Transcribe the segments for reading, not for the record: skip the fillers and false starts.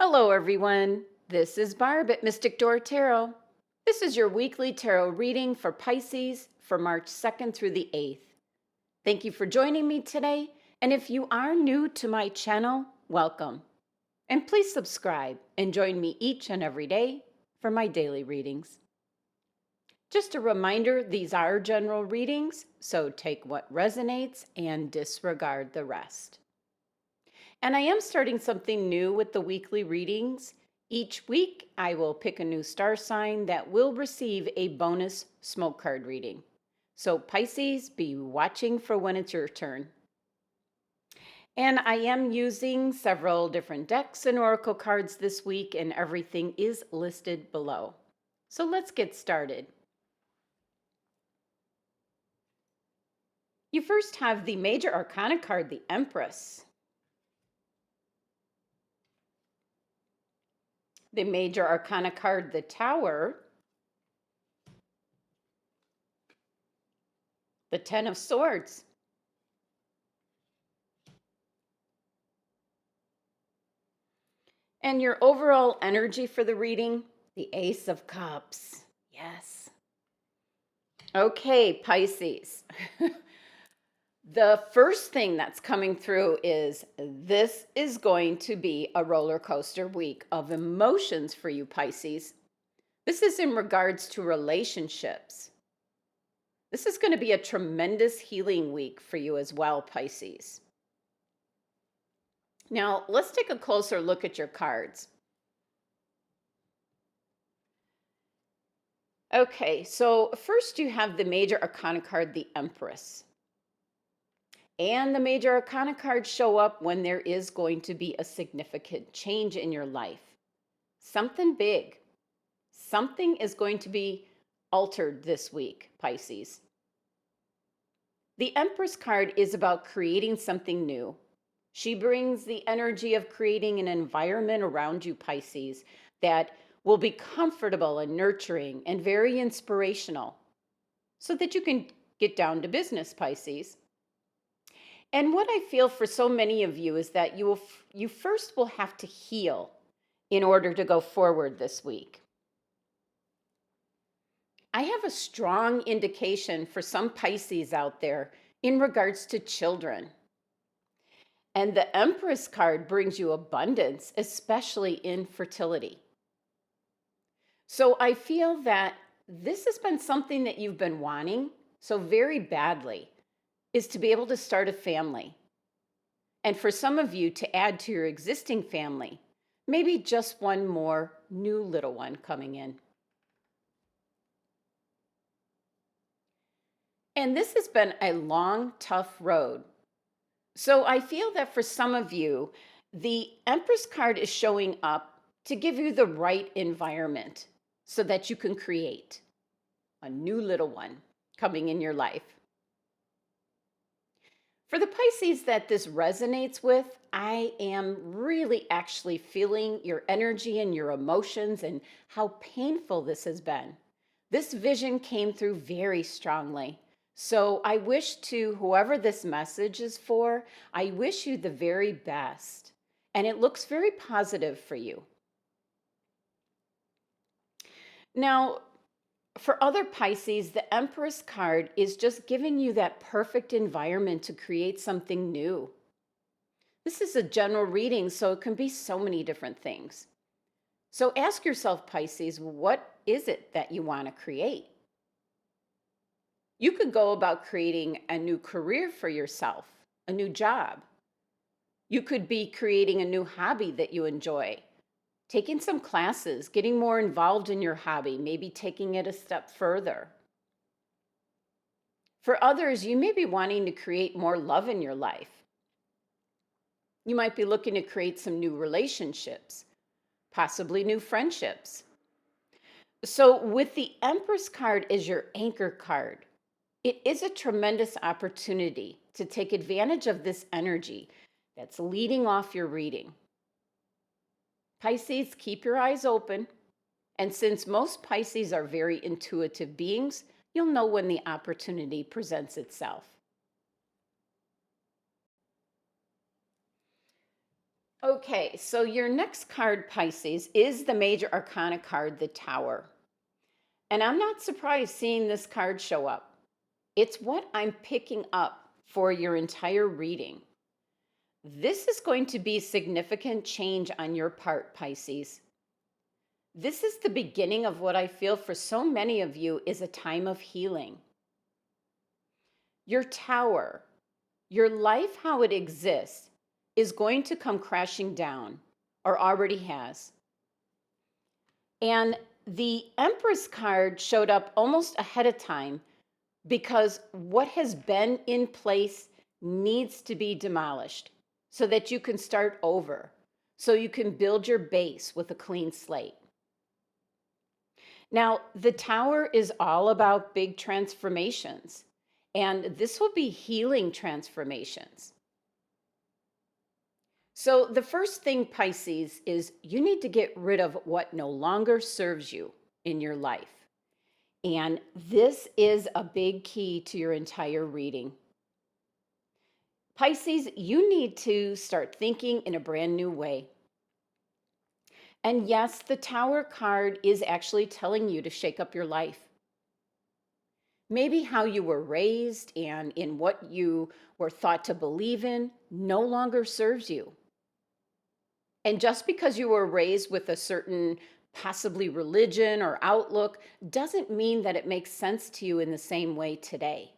Hello, everyone. This is Barb at Mystic Door Tarot. This is your weekly tarot reading for Pisces for March 2nd through the 8th. Thank you for joining me today. And if you are new to my channel, welcome. And please subscribe and join me each and every day for my daily readings. Just a reminder, these are general readings, so take what resonates and disregard the rest. And I am starting something new with the weekly readings. Each week, I will pick a new star sign that will receive a bonus smoke card reading. So Pisces, be watching for when it's your turn. And I am using several different decks and oracle cards this week, and everything is listed below. So let's get started. You first have the Major Arcana card, the Empress. The Major Arcana card, the Tower. The Ten of Swords. And your overall energy for the reading, the Ace of Cups. Yes. Okay, Pisces. The first thing that's coming through is this is going to be a roller coaster week of emotions for you, Pisces. This is in regards to relationships. This is going to be a tremendous healing week for you as well, Pisces. Now, let's take a closer look at your cards. Okay, so first you have the Major Arcana card, the Empress. And the Major Arcana cards show up when there is going to be a significant change in your life. Something big. Something is going to be altered this week, Pisces. The Empress card is about creating something new. She brings the energy of creating an environment around you, Pisces, that will be comfortable and nurturing and very inspirational so that you can get down to business, Pisces. And what I feel for so many of you is that you first will have to heal in order to go forward this week. I have a strong indication for some Pisces out there in regards to children. And the Empress card brings you abundance, especially in fertility. So I feel that this has been something that you've been wanting so very badly, is to be able to start a family. And for some of you to add to your existing family, maybe just one more new little one coming in. And this has been a long, tough road. So I feel that for some of you, the Empress card is showing up to give you the right environment so that you can create a new little one coming in your life. For the Pisces that this resonates with, I am really actually feeling your energy and your emotions and how painful this has been. This vision came through very strongly. So I wish to whoever this message is for, I wish you the very best. And it looks very positive for you. Now, for other Pisces, the Empress card is just giving you that perfect environment to create something new. This is a general reading, so it can be so many different things. So ask yourself, Pisces, what is it that you want to create? You could go about creating a new career for yourself, a new job. You could be creating a new hobby that you enjoy. Taking some classes, getting more involved in your hobby, maybe taking it a step further. For others, you may be wanting to create more love in your life. You might be looking to create some new relationships, possibly new friendships. So with the Empress card as your anchor card, it is a tremendous opportunity to take advantage of this energy that's leading off your reading. Pisces, keep your eyes open. And since most Pisces are very intuitive beings, you'll know when the opportunity presents itself. Okay, so your next card, Pisces, is the major arcana card, the Tower. And I'm not surprised seeing this card show up. It's what I'm picking up for your entire reading. This is going to be significant change on your part, Pisces. This is the beginning of what I feel for so many of you is a time of healing. Your tower, your life, how it exists, is going to come crashing down, or already has. And the Empress card showed up almost ahead of time because what has been in place needs to be demolished so that you can start over, so you can build your base with a clean slate. Now, the Tower is all about big transformations, and this will be healing transformations. So, the first thing, Pisces, is you need to get rid of what no longer serves you in your life. And this is a big key to your entire reading. Pisces, you need to start thinking in a brand new way. And yes, the Tower card is actually telling you to shake up your life. Maybe how you were raised and in what you were thought to believe in no longer serves you. And just because you were raised with a certain possibly religion or outlook doesn't mean that it makes sense to you in the same way today.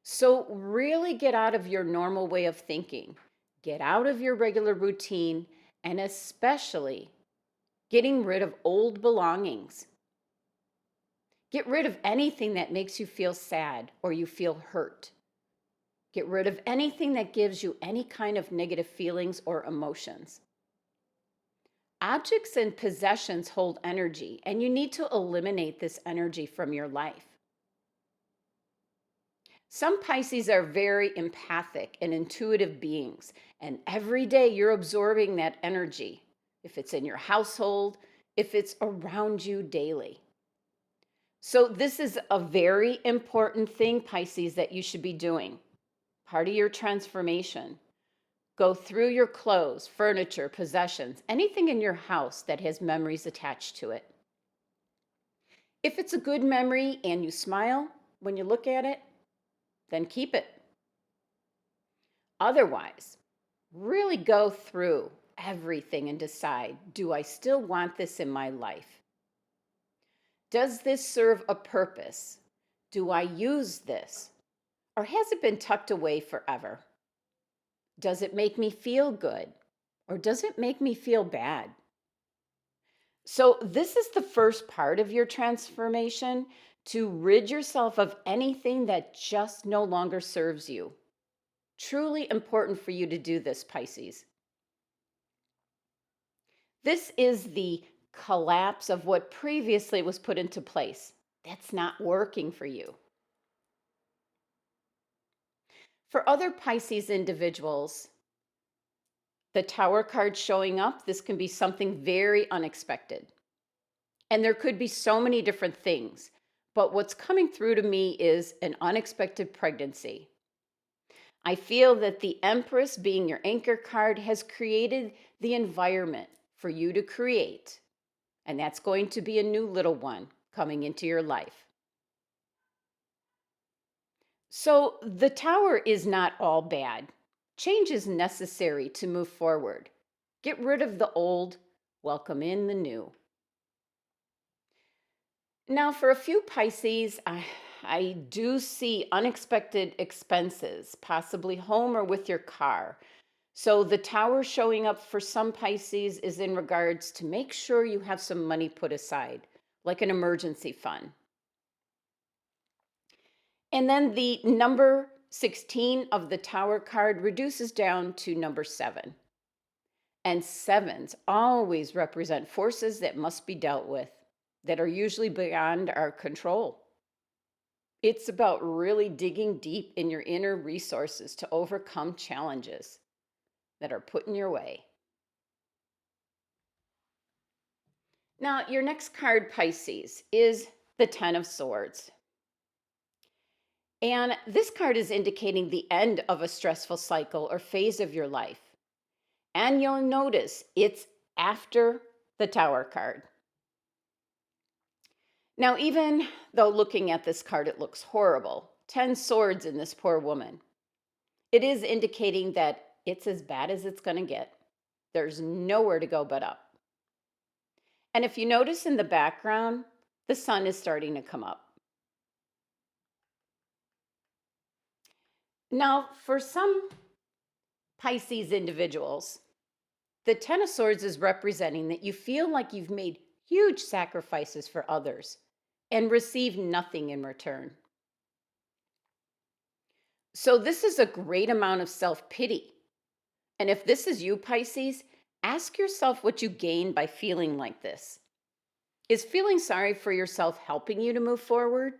So, really get out of your normal way of thinking, get out of your regular routine, and especially getting rid of old belongings. Get rid of anything that makes you feel sad or you feel hurt. Get rid of anything that gives you any kind of negative feelings or emotions. Objects and possessions hold energy, and you need to eliminate this energy from your life. Some Pisces are very empathic and intuitive beings, and every day you're absorbing that energy, if it's in your household, if it's around you daily. So, this is a very important thing, Pisces, that you should be doing. Part of your transformation. Go through your clothes, furniture, possessions, anything in your house that has memories attached to it. If it's a good memory and you smile when you look at it, then keep it. Otherwise, really go through everything and decide, do I still want this in my life? Does this serve a purpose? Do I use this? Or has it been tucked away forever? Does it make me feel good? Or does it make me feel bad? So, this is the first part of your transformation to rid yourself of anything that just no longer serves you. Truly important for you to do this, Pisces. This is the collapse of what previously was put into place. That's not working for you. For other Pisces individuals, the Tower card showing up, this can be something very unexpected. And there could be so many different things, but what's coming through to me is an unexpected pregnancy. I feel that the Empress, being your anchor card, has created the environment for you to create, and that's going to be a new little one coming into your life. So the Tower is not all bad. Change is necessary to move forward. Get rid of the old, welcome in the new. Now, for a few Pisces, I do see unexpected expenses, possibly home or with your car. So the Tower showing up for some Pisces is in regards to make sure you have some money put aside, like an emergency fund. And then the number 16 of the Tower card reduces down to number 7. And sevens always represent forces that must be dealt with, that are usually beyond our control. It's about really digging deep in your inner resources to overcome challenges that are put in your way. Now, your next card, Pisces, is the Ten of Swords. And this card is indicating the end of a stressful cycle or phase of your life. And you'll notice it's after the Tower card. Now, even though looking at this card, it looks horrible, 10 swords in this poor woman, it is indicating that it's as bad as it's going to get. There's nowhere to go but up. And if you notice in the background, the sun is starting to come up. Now, for some Pisces individuals, the Ten of Swords is representing that you feel like you've made huge sacrifices for others and received nothing in return. So this is a great amount of self-pity. And if this is you, Pisces, ask yourself what you gain by feeling like this. Is feeling sorry for yourself helping you to move forward?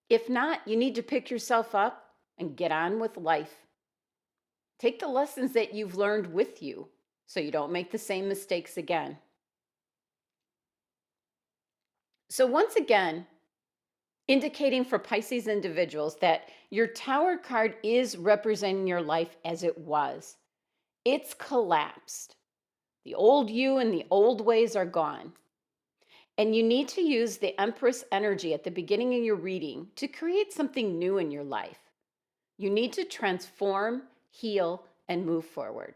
If not, you need to pick yourself up and get on with life. Take the lessons that you've learned with you so you don't make the same mistakes again. So once again, indicating for Pisces individuals that your Tower card is representing your life as it was. It's collapsed. The old you and the old ways are gone. And you need to use the Empress energy at the beginning of your reading to create something new in your life. You need to transform, heal, and move forward.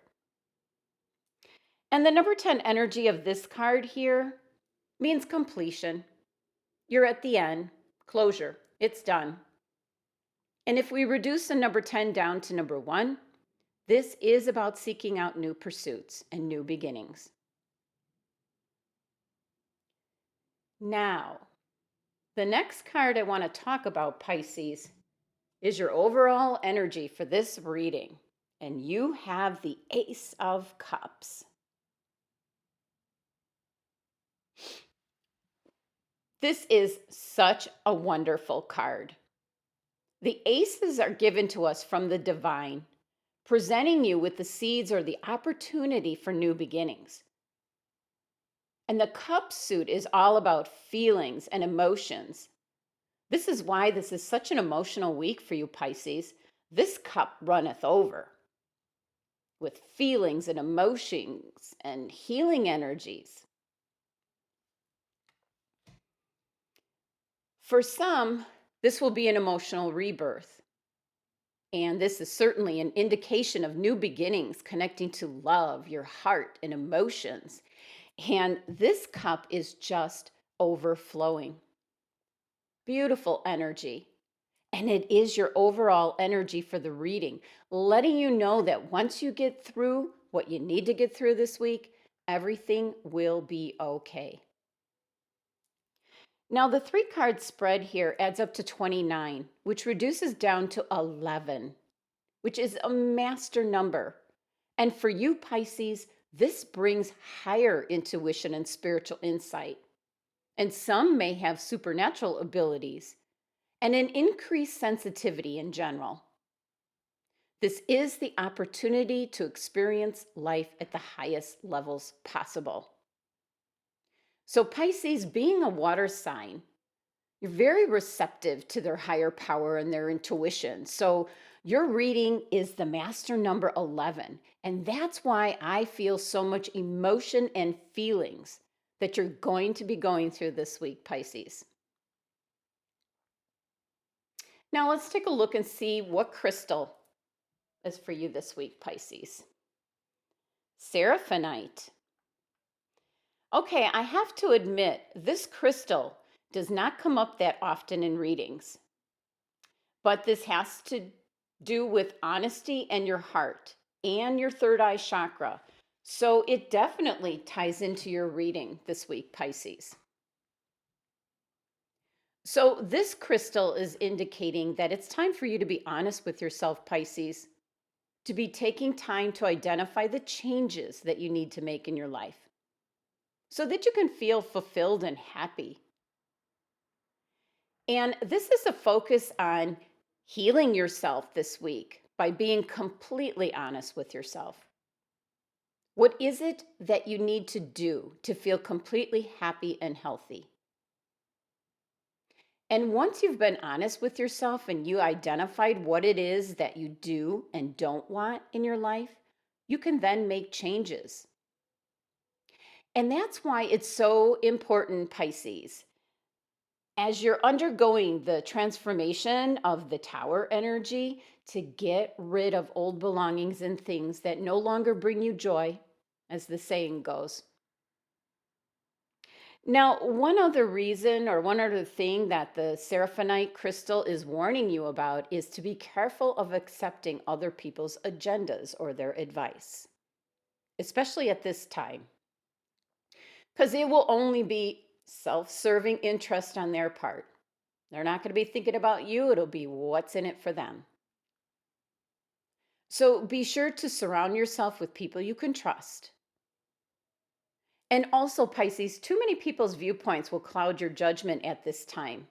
And the number 10 energy of this card here means completion. You're at the end, closure, it's done. And if we reduce the number 10 down to number 1, this is about seeking out new pursuits and new beginnings. Now, the next card I want to talk about, Pisces, is your overall energy for this reading. And you have the Ace of Cups. This is such a wonderful card. The aces are given to us from the divine, presenting you with the seeds or the opportunity for new beginnings. And the cup suit is all about feelings and emotions. This is why this is such an emotional week for you, Pisces. This cup runneth over with feelings and emotions and healing energies. For some, this will be an emotional rebirth. And this is certainly an indication of new beginnings connecting to love, your heart, and emotions. And this cup is just overflowing. Beautiful energy. And it is your overall energy for the reading, letting you know that once you get through what you need to get through this week, everything will be okay. Now, the 3-card spread here adds up to 29, which reduces down to 11, which is a master number. And for you, Pisces, this brings higher intuition and spiritual insight. And some may have supernatural abilities and an increased sensitivity in general. This is the opportunity to experience life at the highest levels possible. So Pisces, being a water sign, you're very receptive to their higher power and their intuition. So your reading is the master number 11. And that's why I feel so much emotion and feelings that you're going to be going through this week, Pisces. Now let's take a look and see what crystal is for you this week, Pisces. SERAPHINITE. Okay, I have to admit, this crystal does not come up that often in readings. But this has to do with honesty and your heart and your third eye chakra. So it definitely ties into your reading this week, Pisces. So this crystal is indicating that it's time for you to be honest with yourself, Pisces, to be taking time to identify the changes that you need to make in your life so that you can feel fulfilled and happy. And this is a focus on healing yourself this week by being completely honest with yourself. What is it that you need to do to feel completely happy and healthy? And once you've been honest with yourself and you identified what it is that you do and don't want in your life, you can then make changes. And that's why it's so important, Pisces. As you're undergoing the transformation of the tower energy, to get rid of old belongings and things that no longer bring you joy, as the saying goes. Now, one other reason or one other thing that the Seraphinite crystal is warning you about is to be careful of accepting other people's agendas or their advice, especially at this time, because it will only be self-serving interest on their part. They're not going to be thinking about you. It'll be what's in it for them. So be sure to surround yourself with people you can trust. And also, Pisces, too many people's viewpoints will cloud your judgment at this time.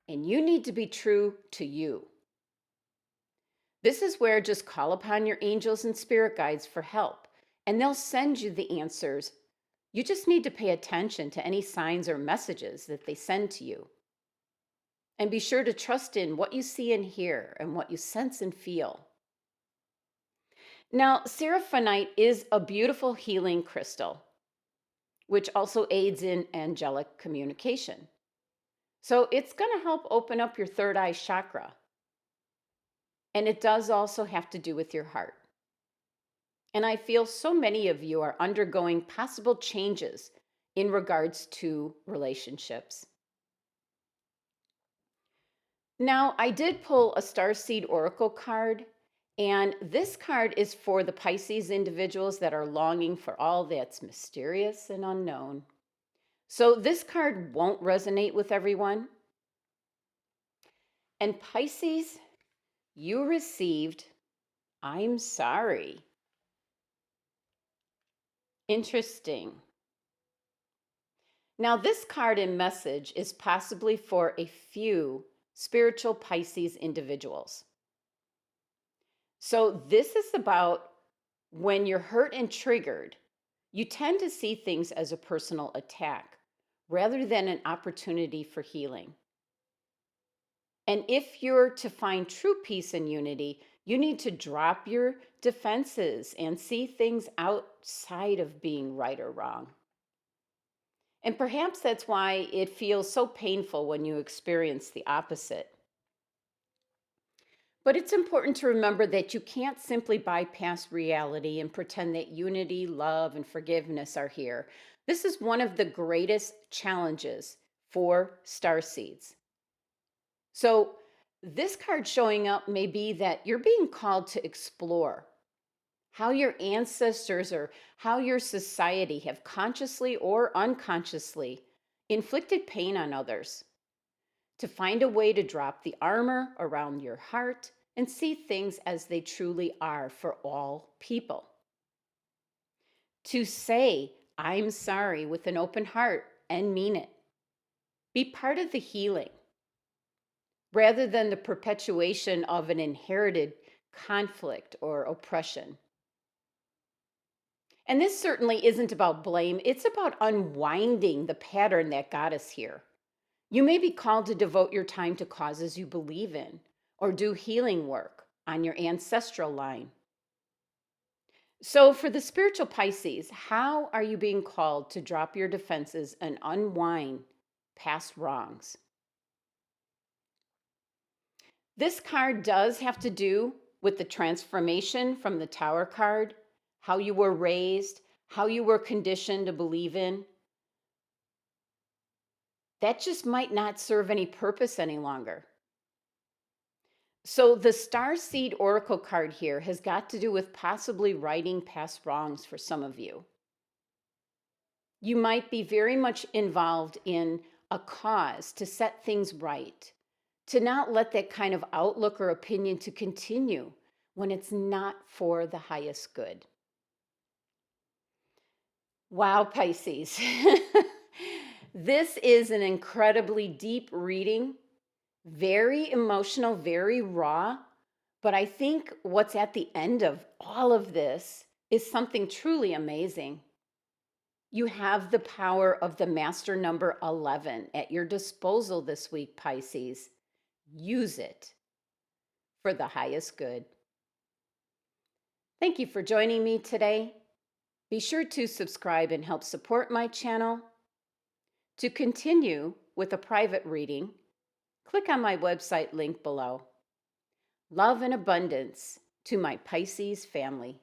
And you need to be true to you. This is where just call upon your angels and spirit guides for help, and they'll send you the answers. You just need to pay attention to any signs or messages that they send to you. And be sure to trust in what you see and hear and what you sense and feel. Now, Seraphinite is a beautiful healing crystal, which also aids in angelic communication. So it's going to help open up your third eye chakra. And it does also have to do with your heart. And I feel so many of you are undergoing possible changes in regards to relationships. Now, I did pull a Starseed Oracle card, and this card is for the Pisces individuals that are longing for all that's mysterious and unknown. So this card won't resonate with everyone. And Pisces, you received, I'm sorry. Interesting. Now, this card and message is possibly for a few spiritual Pisces individuals. So this is about when you're hurt and triggered, you tend to see things as a personal attack rather than an opportunity for healing. And if you're to find true peace and unity, you need to drop your defenses and see things outside of being right or wrong. And perhaps that's why it feels so painful when you experience the opposite. But it's important to remember that you can't simply bypass reality and pretend that unity, love, and forgiveness are here. This is one of the greatest challenges for starseeds. So this card showing up may be that you're being called to explore how your ancestors or how your society have consciously or unconsciously inflicted pain on others, to find a way to drop the armor around your heart and see things as they truly are for all people. To say, I'm sorry with an open heart and mean it. Be part of the healing rather than the perpetuation of an inherited conflict or oppression. And this certainly isn't about blame. It's about unwinding the pattern that got us here. You may be called to devote your time to causes you believe in or do healing work on your ancestral line. So for the spiritual Pisces, how are you being called to drop your defenses and unwind past wrongs? This card does have to do with the transformation from the Tower card, how you were raised, how you were conditioned to believe in. That just might not serve any purpose any longer. So the Starseed Oracle card here has got to do with possibly righting past wrongs for some of you. You might be very much involved in a cause to set things right, to not let that kind of outlook or opinion to continue when it's not for the highest good. Wow, Pisces. This is an incredibly deep reading, very emotional, very raw. But I think what's at the end of all of this is something truly amazing. You have the power of the master number 11 at your disposal this week, Pisces. Use it for the highest good. Thank you for joining me today. Be sure to subscribe and help support my channel. To continue with a private reading, click on my website link below. Love and abundance to my Pisces family.